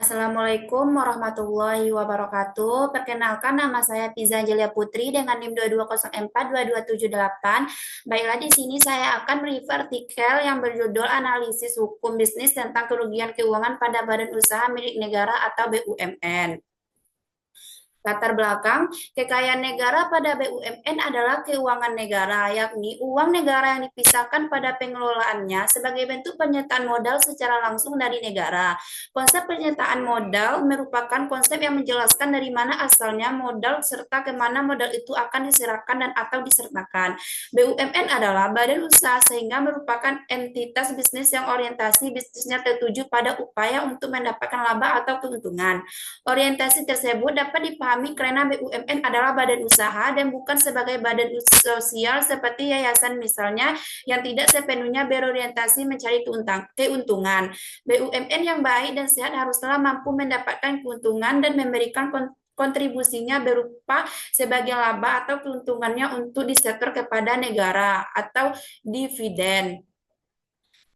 Assalamualaikum warahmatullahi wabarakatuh. Perkenalkan nama saya Piza Angelia Putri dengan NIM 22042278. Baiklah, di sini saya akan mereview artikel yang berjudul Analisis Hukum Bisnis tentang Kerugian Keuangan pada Badan Usaha Milik Negara atau BUMN. Latar belakang, kekayaan negara pada BUMN adalah keuangan negara, yakni uang negara yang dipisahkan pada pengelolaannya sebagai bentuk penyertaan modal secara langsung dari negara. Konsep penyertaan modal merupakan konsep yang menjelaskan dari mana asalnya modal serta kemana modal itu akan diserahkan dan atau disertakan. BUMN adalah badan usaha sehingga merupakan entitas bisnis yang orientasi bisnisnya tertuju pada upaya untuk mendapatkan laba atau keuntungan. Orientasi tersebut dapat dipahami karena BUMN adalah badan usaha dan bukan sebagai badan sosial seperti yayasan misalnya yang tidak sepenuhnya berorientasi mencari keuntungan. BUMN yang baik dan sehat haruslah mampu mendapatkan keuntungan dan memberikan kontribusinya berupa sebagian laba atau keuntungannya untuk disetor kepada negara atau dividen.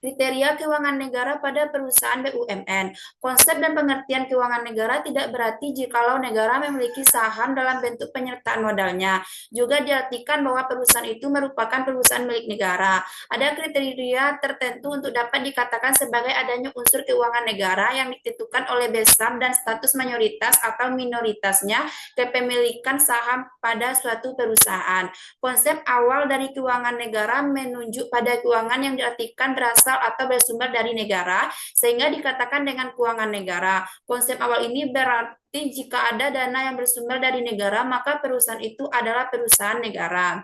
Kriteria keuangan negara pada perusahaan BUMN. Konsep dan pengertian keuangan negara tidak berarti jikalau negara memiliki saham dalam bentuk penyertaan modalnya. Juga diartikan bahwa perusahaan itu merupakan perusahaan milik negara. Ada kriteria tertentu untuk dapat dikatakan sebagai adanya unsur keuangan negara yang ditentukan oleh BESAM dan status mayoritas atau minoritasnya kepemilikan saham pada suatu perusahaan. Konsep awal dari keuangan negara menunjuk pada keuangan yang diartikan berasal atau bersumber dari negara, sehingga dikatakan dengan keuangan negara. Konsep awal ini berarti jika ada dana yang bersumber dari negara, maka perusahaan itu adalah perusahaan negara.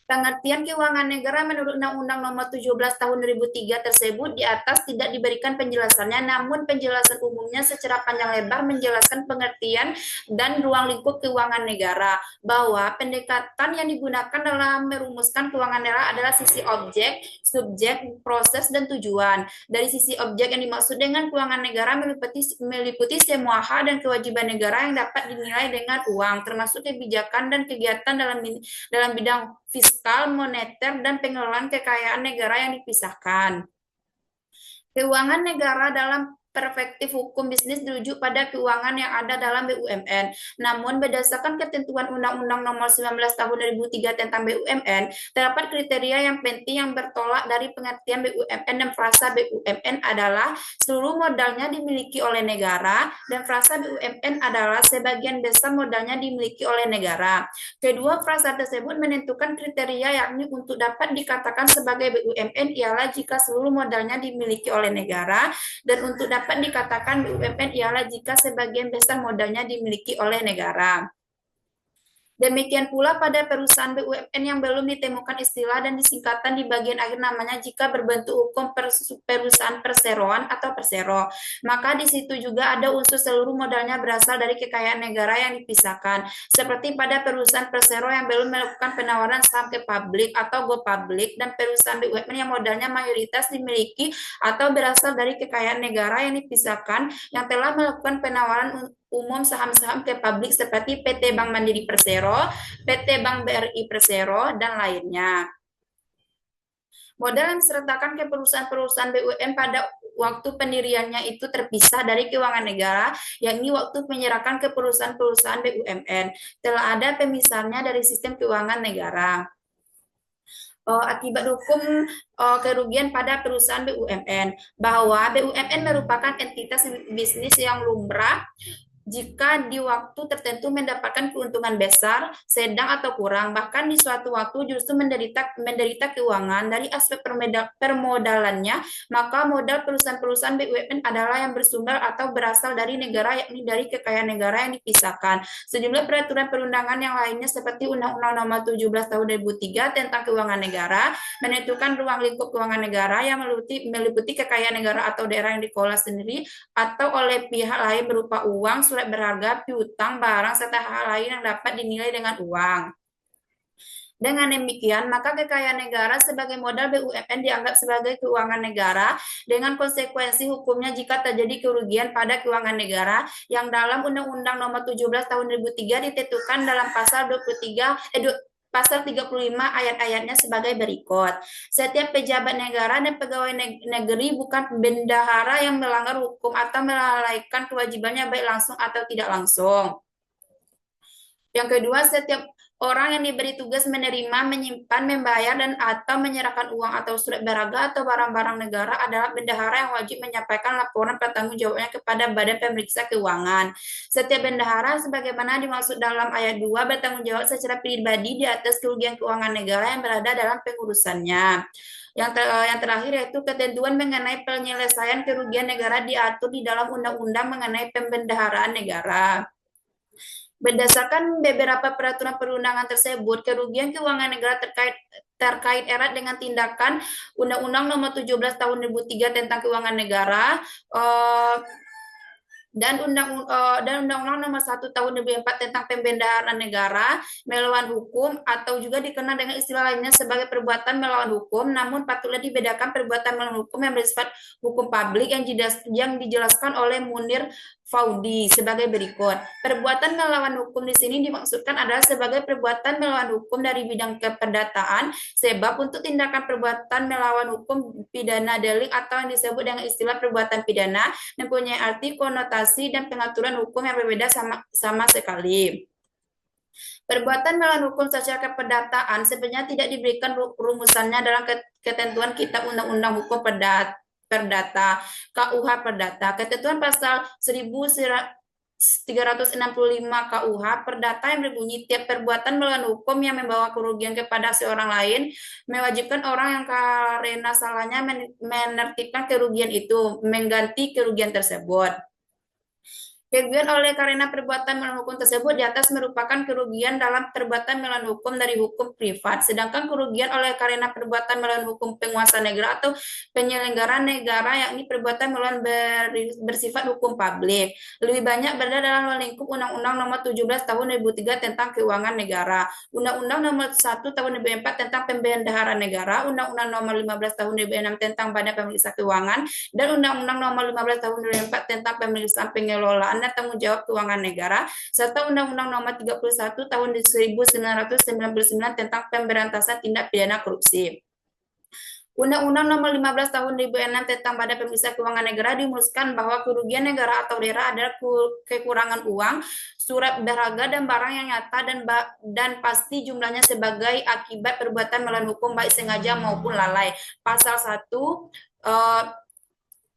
Pengertian keuangan negara menurut Undang-Undang Nomor 17 Tahun 2003 tersebut di atas tidak diberikan penjelasannya, namun penjelasan umumnya secara panjang lebar menjelaskan pengertian dan ruang lingkup keuangan negara, bahwa pendekatan yang digunakan dalam merumuskan keuangan negara adalah sisi objek, subjek, proses, dan tujuan. Dari sisi objek yang dimaksud dengan keuangan negara meliputi semua hak dan kewajiban negara yang dapat dinilai dengan uang, termasuk kebijakan dan kegiatan dalam bidang fiskal, moneter, dan pengelolaan kekayaan negara yang dipisahkan. Keuangan negara dalam perspektif hukum bisnis dirujuk pada keuangan yang ada dalam BUMN. Namun berdasarkan ketentuan Undang-Undang Nomor 19 Tahun 2003 tentang BUMN, terdapat kriteria yang penting yang bertolak dari pengertian BUMN, dan frasa BUMN adalah seluruh modalnya dimiliki oleh negara, dan frasa BUMN adalah sebagian besar modalnya dimiliki oleh negara. Kedua frasa tersebut menentukan kriteria, yakni untuk dapat dikatakan sebagai BUMN ialah jika seluruh modalnya dimiliki oleh negara, dan untuk dapat dikatakan BUMN ialah jika sebagian besar modalnya dimiliki oleh negara. Demikian pula pada perusahaan BUMN yang belum ditemukan istilah dan disingkatan di bagian akhir namanya jika berbentuk hukum perusahaan perseroan atau persero. Maka di situ juga ada unsur seluruh modalnya berasal dari kekayaan negara yang dipisahkan. Seperti pada perusahaan persero yang belum melakukan penawaran saham ke publik atau go public, dan perusahaan BUMN yang modalnya mayoritas dimiliki atau berasal dari kekayaan negara yang dipisahkan yang telah melakukan penawaran umum saham-saham ke publik seperti PT Bank Mandiri Persero, PT Bank BRI Persero, dan lainnya. Modal yang disertakan ke perusahaan-perusahaan BUMN pada waktu pendiriannya itu terpisah dari keuangan negara, yakni waktu menyerahkan ke perusahaan-perusahaan BUMN. Telah ada pemisahnya dari sistem keuangan negara. Akibat hukum kerugian pada perusahaan BUMN, bahwa BUMN merupakan entitas bisnis yang lumrah jika di waktu tertentu mendapatkan keuntungan besar, sedang atau kurang, bahkan di suatu waktu justru menderita keuangan dari aspek permodalannya, maka modal perusahaan-perusahaan BUMN adalah yang bersumber atau berasal dari negara, yakni dari kekayaan negara yang dipisahkan. Sejumlah peraturan perundangan yang lainnya seperti Undang-Undang Nomor 17 Tahun 2003 tentang keuangan negara menentukan ruang lingkup keuangan negara yang meliputi kekayaan negara atau daerah yang dikelola sendiri atau oleh pihak lain berupa uang, surat berharga, piutang, barang, serta hal lain yang dapat dinilai dengan uang. Dengan demikian, maka kekayaan negara sebagai modal BUMN dianggap sebagai keuangan negara dengan konsekuensi hukumnya jika terjadi kerugian pada keuangan negara yang dalam Undang-Undang Nomor 17 Tahun 2003 ditentukan dalam pasal 23 pasal 35 ayat-ayatnya sebagai berikut. Setiap pejabat negara dan pegawai negeri bukan bendahara yang melanggar hukum atau melalaikan kewajibannya baik langsung atau tidak langsung. Yang kedua, setiap orang yang diberi tugas menerima, menyimpan, membayar, dan atau menyerahkan uang atau surat berharga atau barang-barang negara adalah bendahara yang wajib menyampaikan laporan pertanggungjawabnya kepada Badan Pemeriksa Keuangan. Setiap bendahara, sebagaimana dimaksud dalam ayat 2, bertanggung jawab secara pribadi di atas kerugian keuangan negara yang berada dalam pengurusannya. Yang terakhir yaitu ketentuan mengenai penyelesaian kerugian negara diatur di dalam undang-undang mengenai pembendaharaan negara. Berdasarkan beberapa peraturan perundangan tersebut, kerugian keuangan negara terkait erat dengan tindakan Undang-Undang Nomor 17 Tahun 2003 tentang Keuangan Negara eh, dan Undang-Undang Nomor 1 Tahun 2004 tentang Pembendaharaan Negara melawan hukum atau juga dikenal dengan istilah lainnya sebagai perbuatan melawan hukum, namun patutlah dibedakan perbuatan melawan hukum yang bersifat hukum publik yang dijelaskan oleh Munir Faudi sebagai berikut. Perbuatan melawan hukum di sini dimaksudkan adalah sebagai perbuatan melawan hukum dari bidang keperdataan, sebab untuk tindakan perbuatan melawan hukum pidana delik atau yang disebut dengan istilah perbuatan pidana mempunyai arti, konotasi, dan pengaturan hukum yang berbeda sama sekali. Perbuatan melawan hukum secara keperdataan sebenarnya tidak diberikan rumusannya dalam ketentuan Kitab Undang-Undang Hukum Perdata, KUH Perdata. Ketentuan pasal 1365 KUH Perdata yang berbunyi tiap perbuatan melawan hukum yang membawa kerugian kepada seorang lain mewajibkan orang yang karena salahnya menertibkan kerugian itu mengganti kerugian tersebut. Kerugian oleh karena perbuatan melawan hukum tersebut di atas merupakan kerugian dalam perbuatan melawan hukum dari hukum privat. Sedangkan kerugian oleh karena perbuatan melawan hukum penguasa negara atau penyelenggara negara yakni perbuatan melawan bersifat hukum publik. Lebih banyak berada dalam lingkup Undang-Undang Nomor 17 Tahun 2003 tentang Keuangan Negara, Undang-Undang Nomor 1 Tahun 2004 tentang Pembendaharaan Negara, Undang-Undang Nomor 15 Tahun 2006 tentang Badan Pemeriksa Keuangan, dan Undang-Undang Nomor 15 Tahun 2004 tentang Pemeriksaan Pengelolaan dan Tanggung Jawab Keuangan Negara, serta Undang-Undang Nomor 31 Tahun 1999 tentang Pemberantasan Tindak Pidana Korupsi. Undang-Undang Nomor 15 Tahun 2006 tentang Badan Pemeriksa Keuangan Negara dirumuskan bahwa kerugian negara atau daerah adalah kekurangan uang, surat berharga dan barang yang nyata dan pasti jumlahnya sebagai akibat perbuatan melawan hukum baik sengaja maupun lalai. Pasal 1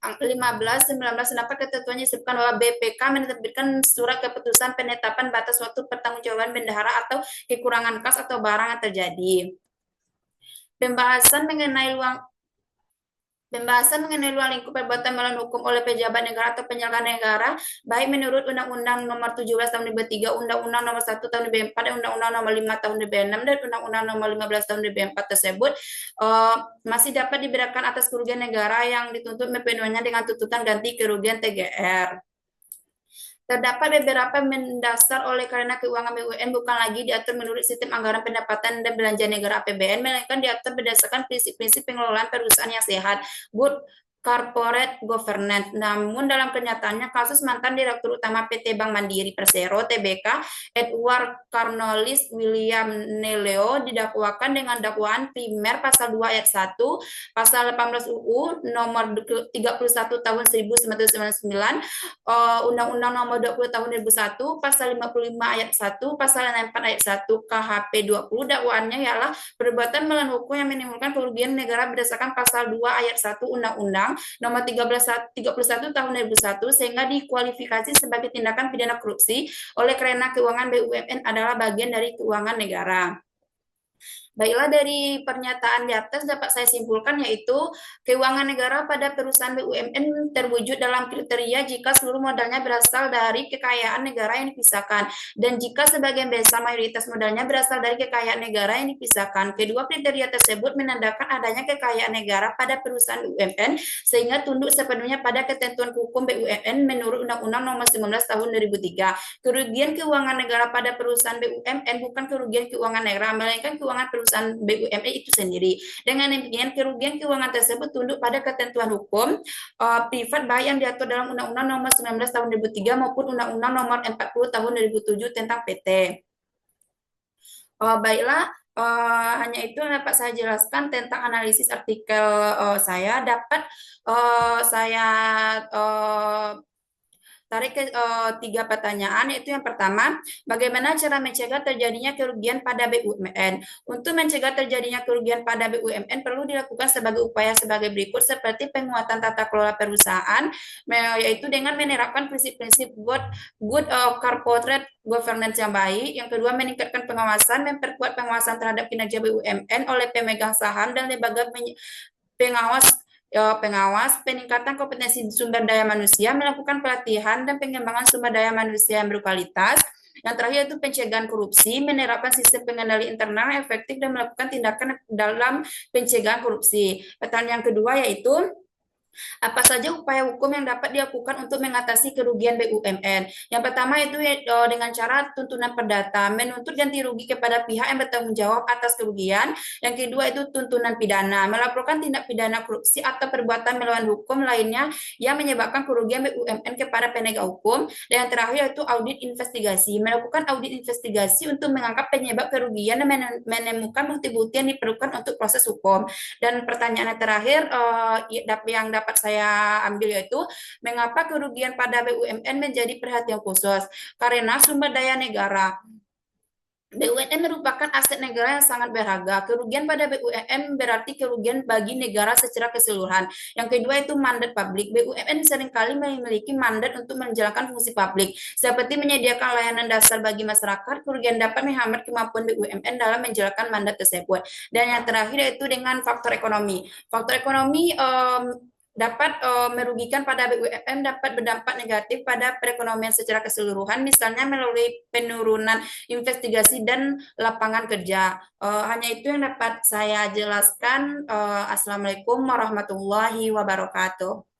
15, 19 dapat ketentuannya disebutkan bahwa BPK menerbitkan surat keputusan penetapan batas waktu pertanggungjawaban bendahara atau kekurangan kas atau barang yang terjadi. Pembahasan mengenai luar lingkup perbuatan melawan hukum oleh pejabat negara atau penyelenggara negara, baik menurut Undang-Undang Nomor 17 Tahun 2003, Undang-Undang Nomor 1 Tahun 2004, dan Undang-Undang Nomor 5 Tahun 2006, dan Undang-Undang Nomor 15 Tahun 2004 tersebut, masih dapat dibedakan atas kerugian negara yang dituntut memenuhinya dengan tuntutan ganti kerugian TGR. Terdapat beberapa mendasar oleh karena keuangan BUMN bukan lagi diatur menurut sistem anggaran pendapatan dan belanja negara APBN, melainkan diatur berdasarkan prinsip-prinsip pengelolaan perusahaan yang sehat, good corporate governance. Namun dalam kenyataannya kasus mantan Direktur Utama PT Bank Mandiri Persero (TBK) Edward Cornelius William Neleo didakwakan dengan dakwaan primer pasal 2 ayat 1, pasal 18 UU nomor 31 tahun 1999, Undang-Undang Nomor 20 Tahun 2001, pasal 55 ayat 1, pasal 64 ayat 1 KHP 20. Dakwaannya ialah perbuatan melawan hukum yang menimbulkan kerugian negara berdasarkan pasal 2 ayat 1 Undang-Undang Nomor 31 Tahun 2001 sehingga dikualifikasi sebagai tindakan pidana korupsi oleh karena keuangan BUMN adalah bagian dari keuangan negara. Baiklah, dari pernyataan di atas dapat saya simpulkan yaitu keuangan negara pada perusahaan BUMN terwujud dalam kriteria jika seluruh modalnya berasal dari kekayaan negara yang dipisahkan dan jika sebagian besar mayoritas modalnya berasal dari kekayaan negara yang dipisahkan. Kedua kriteria tersebut menandakan adanya kekayaan negara pada perusahaan BUMN sehingga tunduk sepenuhnya pada ketentuan hukum BUMN menurut Undang-Undang Nomor 19 Tahun 2003. Kerugian keuangan negara pada perusahaan BUMN bukan kerugian keuangan negara, melainkan keuangan perusahaan BUMN itu sendiri. Dengan demikian, kerugian keuangan tersebut tunduk pada ketentuan hukum privat baik yang diatur dalam Undang-Undang Nomor 19 Tahun 2003 maupun Undang-Undang Nomor 40 Tahun 2007 tentang PT. Baiklah, Hanya itu yang dapat saya jelaskan tentang analisis artikel saya. Dapat saya eh, tarik ke tiga pertanyaan, yaitu yang pertama, bagaimana cara mencegah terjadinya kerugian pada BUMN? Untuk mencegah terjadinya kerugian pada BUMN perlu dilakukan sebagai upaya sebagai berikut, seperti penguatan tata kelola perusahaan, yaitu dengan menerapkan prinsip-prinsip good corporate governance yang baik. Yang kedua, meningkatkan pengawasan, memperkuat pengawasan terhadap kinerja BUMN oleh pemegang saham dan lembaga pengawas pengawas, peningkatan kompetensi sumber daya manusia, melakukan pelatihan dan pengembangan sumber daya manusia yang berkualitas. Yang terakhir itu pencegahan korupsi, menerapkan sistem pengendali internal yang efektif dan melakukan tindakan dalam pencegahan korupsi. Pertanyaan yang kedua yaitu apa saja upaya hukum yang dapat dilakukan untuk mengatasi kerugian BUMN? Yang pertama itu dengan cara tuntunan perdata, menuntut ganti rugi kepada pihak yang bertanggung jawab atas kerugian. Yang kedua itu tuntunan pidana, melaporkan tindak pidana korupsi atau perbuatan melawan hukum lainnya yang menyebabkan kerugian BUMN kepada penegak hukum. Dan yang terakhir itu audit investigasi, melakukan audit investigasi untuk mengangkat penyebab kerugian dan menemukan bukti-bukti yang diperlukan untuk proses hukum. Dan pertanyaan yang terakhir yang dapat saya ambil yaitu mengapa kerugian pada BUMN menjadi perhatian khusus? Karena sumber daya negara. BUMN merupakan aset negara yang sangat berharga. Kerugian pada BUMN berarti kerugian bagi negara secara keseluruhan. Yang kedua itu mandat publik. BUMN seringkali memiliki mandat untuk menjalankan fungsi publik, seperti menyediakan layanan dasar bagi masyarakat. Kerugian dapat menghambat kemampuan BUMN dalam menjalankan mandat tersebut. Dan yang terakhir yaitu dengan faktor ekonomi. Faktor ekonomi dapat merugikan pada BUMN, dapat berdampak negatif pada perekonomian secara keseluruhan, misalnya melalui penurunan investigasi dan lapangan kerja. Hanya itu yang dapat saya jelaskan. Assalamualaikum warahmatullahi wabarakatuh.